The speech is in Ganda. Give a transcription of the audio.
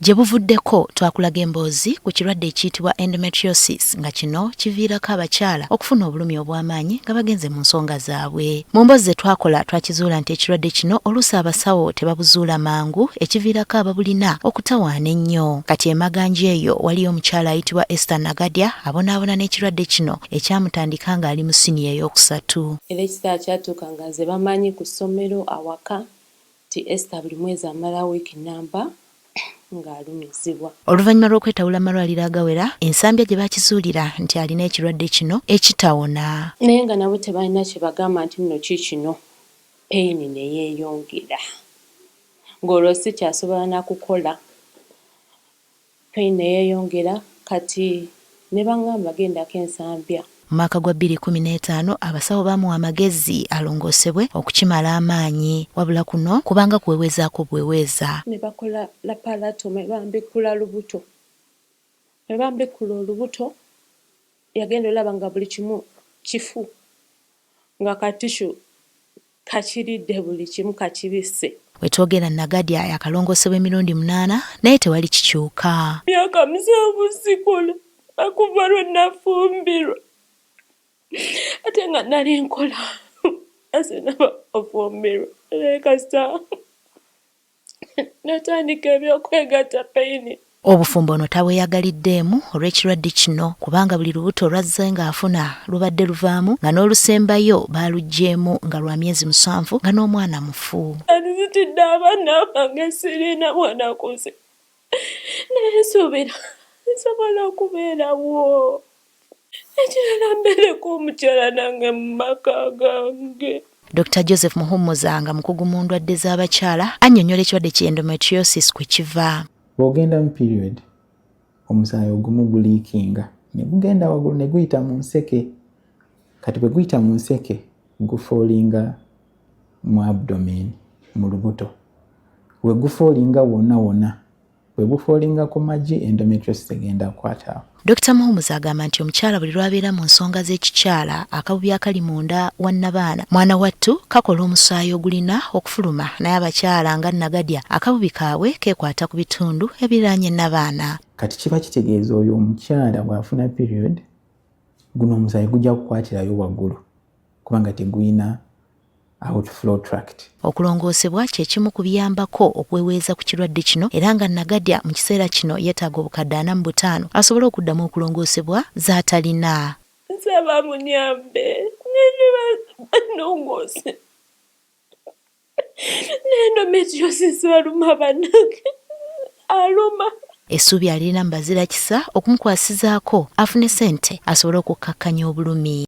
Gye buvuddeko twakulaga emboozi ku kirwadde ekiyitibwa endometriosis nga kino kiviirako abakyala okufuna obulumi obw'amaanyi nga bagenze mu nsonga zaabwe. Mu mboozi ze twakola twakizuula nti ekirwadde kino oluusi abasawo tebabuzuula mangu ekiviirako ababulina okutawaana ennyo. Kati emaganja eyo waliyo omukyala ayitibwa Esther Nagadya abonaabona n'ekirwadde kino ekyamutandika ng'ali mu siniya ey'okusatu. Era ekiseera kyatuuka nga nze bamanyi ku ssomero awaka ti Esther buli mwezi amala wiiki namba ng'alumizibwa. Oluvannyuma lw'okwetawula amalwaliro agawera, ensambya gye baakizuulira nti alina ekirwadde kino ekitawona. Naye nga nabo tebalina kye bagamba nti nno kino peyini ne yeeyongera. Ng'olwo si kyasobola na kukola. Peyini ne yeeyongera kati ne bangamba gendako ensambya. Mu mwaka gwa 2015 abasawo baamuwa amagezi alongoosebwe okukimala amaanyi wabula kuno kubanga kuweweezaako bweweeza. Ne bakola laparatome bambikula lubuto. Ne bambikula olubuto yagenda olaba nga buli kimu kifu nga katishu kakiridde buli kimu kakibisse. Wetwogera Nagadya yakalongoosebwa emirundi 8 naye tewali kikyuka. Myaka 7 sikola akuva lwe nafumbirwa. Ate nga nali nkola ase naba ofumbirwa kasita natandika ebyokwegatta peyini. Obufumbo ono tabweyagaliddeemu olw'ekirwadde kino kubanga buli lubuto lwazze ng'afuna lubadde luvaamu nga n'olusembayo baaluggyemu nga lwa myezi 7 nga n'omwana mufu. Nzitidde abaana bange sirina mwana kuze. Naye nsuubira nsobola okubeerawo. Ekirala mbeereko omukyala nange mu maka gange. Dr. Joseph Muhumuza nga mukugu mu ndwadde z'abakyala annyonnyola ekirwadde ky'endometriosis kwe kiva. Bw'ogenda mu period omusaayi ogumu guliikinga ne gugenda waggulu ne guyita mu nseke. Kati bwe guyita mu nseke gufoolinga mu abdomen mu lubuto. Bwe gufoolinga wonna bwe gufoolinga ku magi endometriosis egenda kukwata. Dr. Muhumuza agamba nti omukyala buli lwabeera mu nsonga z'ekikyala akabubi akali munda wa nnabaana mwana wattu kakola omusaayi ogulina okufuluma naye abakyala nga Nagadya akabubi kaabwe keekwata ku bitundu ebiriraanye nnabaana. Kati kiba kitegeeza oyo omukyala bw'afuna period guno omusaayi gujja kukwatirayo waggulu kubanga teguyina outflow tract. Okulongoosebwa kye kimu ku biyambako okweweeza ku kirwadde kino era nga Nagadya mu kiseera kino yeetaaga obukadde 45 asobole okuddamu okulongoosebwa z'atalina. Nsaba munyambe nongoose. N'endometriosis aluma bannange aluma. Essuubi alina mu Bazirakisa okumukwasizaako afune ssente asobole okukkakkanya obulumi.